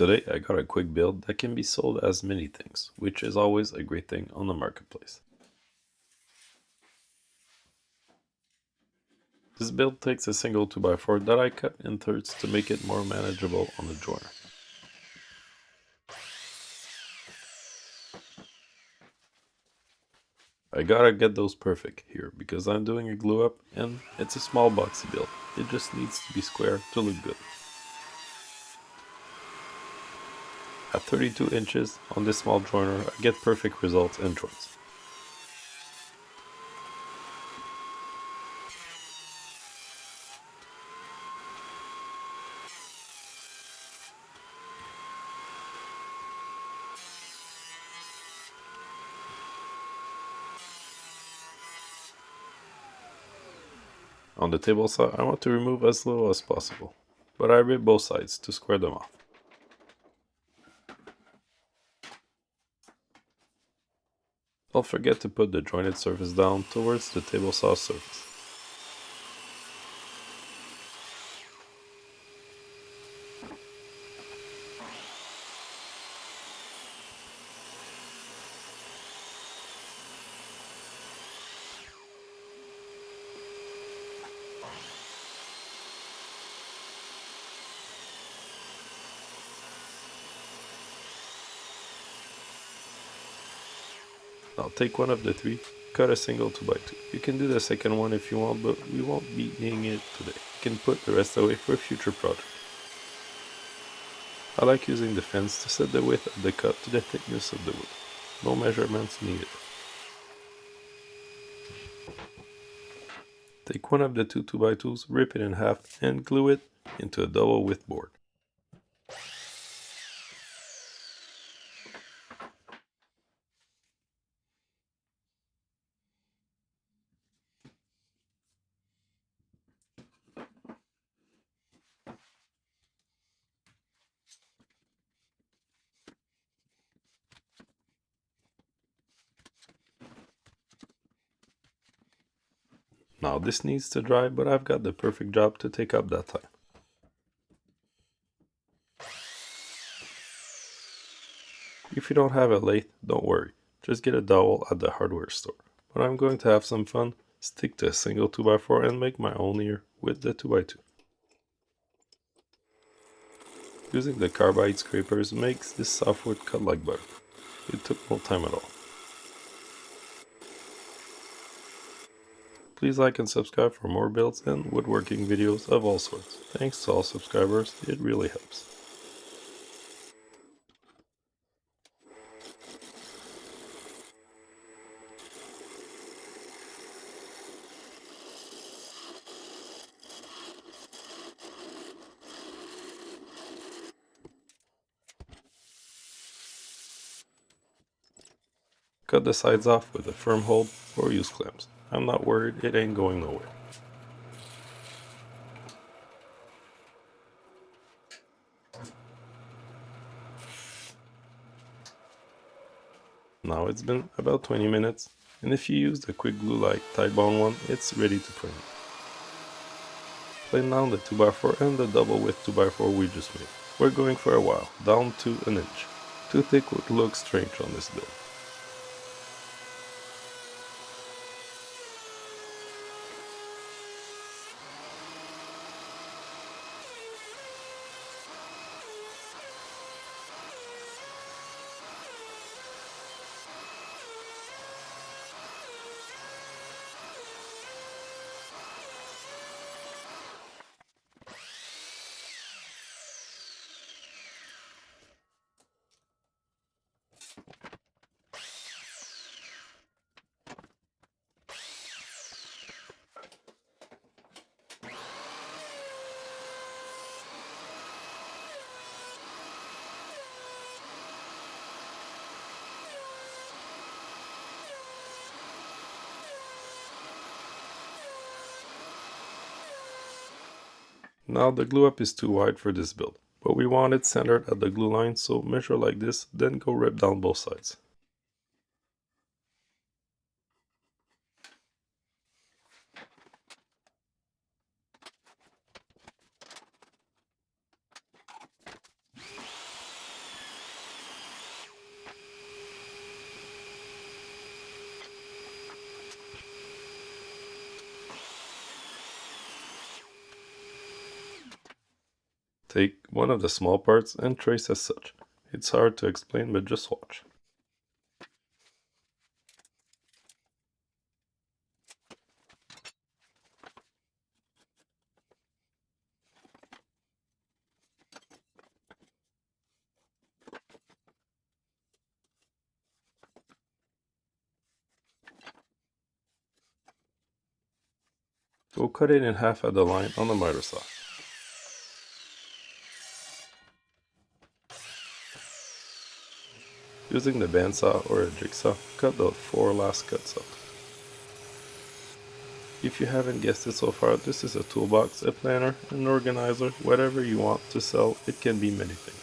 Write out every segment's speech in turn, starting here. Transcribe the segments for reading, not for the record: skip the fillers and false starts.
Today I got a quick build that can be sold as many things, which is always a great thing on the marketplace. This build takes a single 2x4 that I cut in thirds to make it more manageable on the joiner. I gotta get those perfect here because I'm doing a glue up and it's a small boxy build. It just needs to be square to look good. At 32 inches on this small joiner I get perfect results in joints. On the table saw I want to remove as little as possible, but I rip both sides to square them off. Don't forget to put the jointed surface down towards the table saw surface. Now take one of the three, cut a single 2x2. You can do the second one if you want, but we won't be needing it today. You can put the rest away for a future project. I like using the fence to set the width of the cut to the thickness of the wood. No measurements needed. Take one of the two 2x2s, rip it in half, and glue it into a double width board. Now this needs to dry, but I've got the perfect job to take up that time. If you don't have a lathe, don't worry, just get a dowel at the hardware store. But I'm going to have some fun, stick to a single 2x4 and make my own ear with the 2x2. Using the carbide scrapers makes this softwood cut like butter. It took no time at all. Please like and subscribe for more builds and woodworking videos of all sorts. Thanks to all subscribers, it really helps. Cut the sides off with a firm hold or use clamps. I'm not worried, it ain't going nowhere. Now it's been about 20 minutes, and if you use the quick glue like Titebond one, it's ready to print. Plane down the 2x4 and the double width 2x4 we just made. We're going for a while, down to an inch. Too thick would look strange on this build. Now the glue up is too wide for this build, but we want it centered at the glue line, so measure like this, then go rip down both sides. one of the small parts and trace as such. It's hard to explain, but just watch. We'll cut it in half at the line on the miter saw. Using the bandsaw or a jigsaw, cut the 4 last cuts out. If you haven't guessed it so far, this is a toolbox, a planner, an organizer, whatever you want to sell, it can be many things.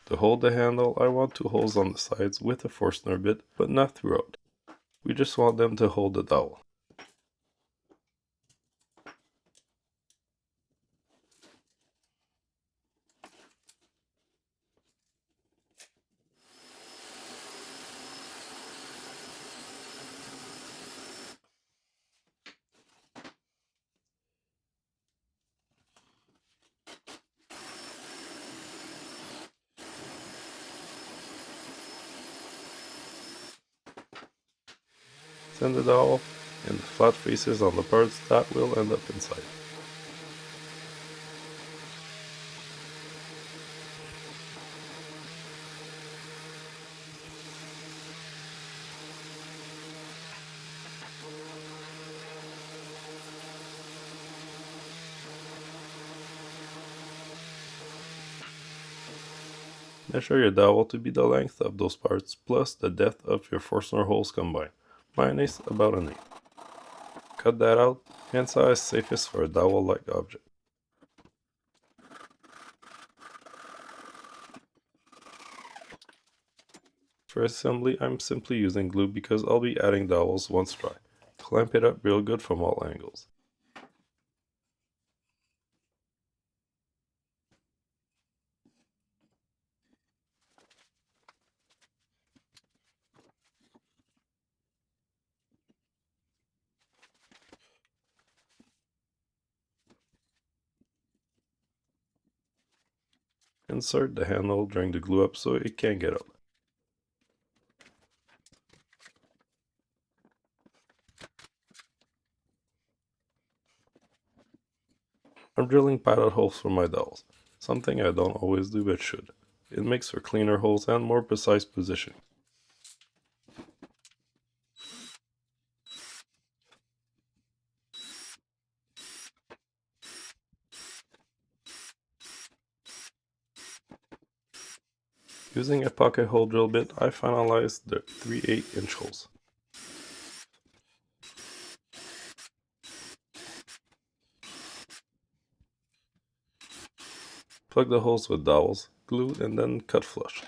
To hold the handle, I want 2 holes on the sides with a Forstner bit, but not throughout. We just want them to hold the dowel. Send the dowel and the flat faces on the parts that will end up inside. Measure your dowel to be the length of those parts plus the depth of your Forstner holes combined, minus about an 8. Cut that out, handsaw is safest for a dowel-like object. For assembly, I'm simply using glue because I'll be adding dowels once dry. Clamp it up real good from all angles. Insert the handle during the glue up so it can't get out. I'm drilling pilot holes for my dowels, something I don't always do but should. It makes for cleaner holes and more precise positioning. Using a pocket hole drill bit, I finalized the 3/8 inch holes. Plug the holes with dowels, glue, and then cut flush.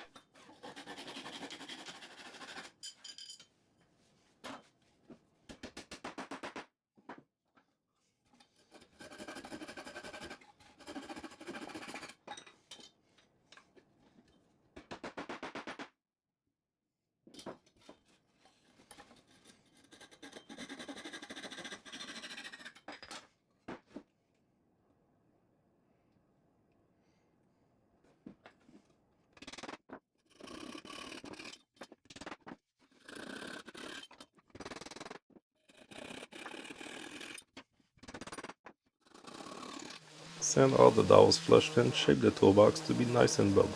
Sand all the dowels flushed and shape the toolbox to be nice and bubbly.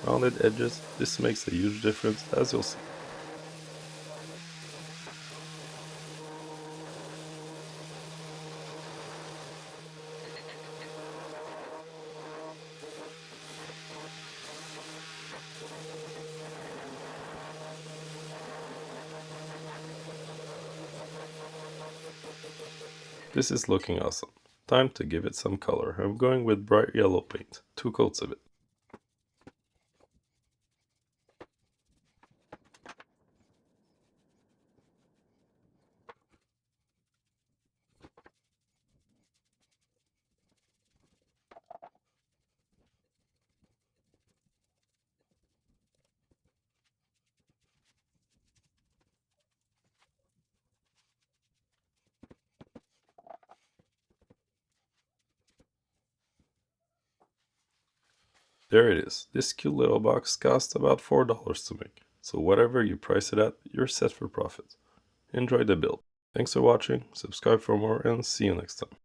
Rounded edges, this makes a huge difference as you'll see. This is looking awesome. Time to give it some color. I'm going with bright yellow paint, 2 coats of it. There it is. This cute little box costs about $4 to make, so whatever you price it at, you're set for profit. Enjoy the build. Thanks for watching, subscribe for more, and see you next time.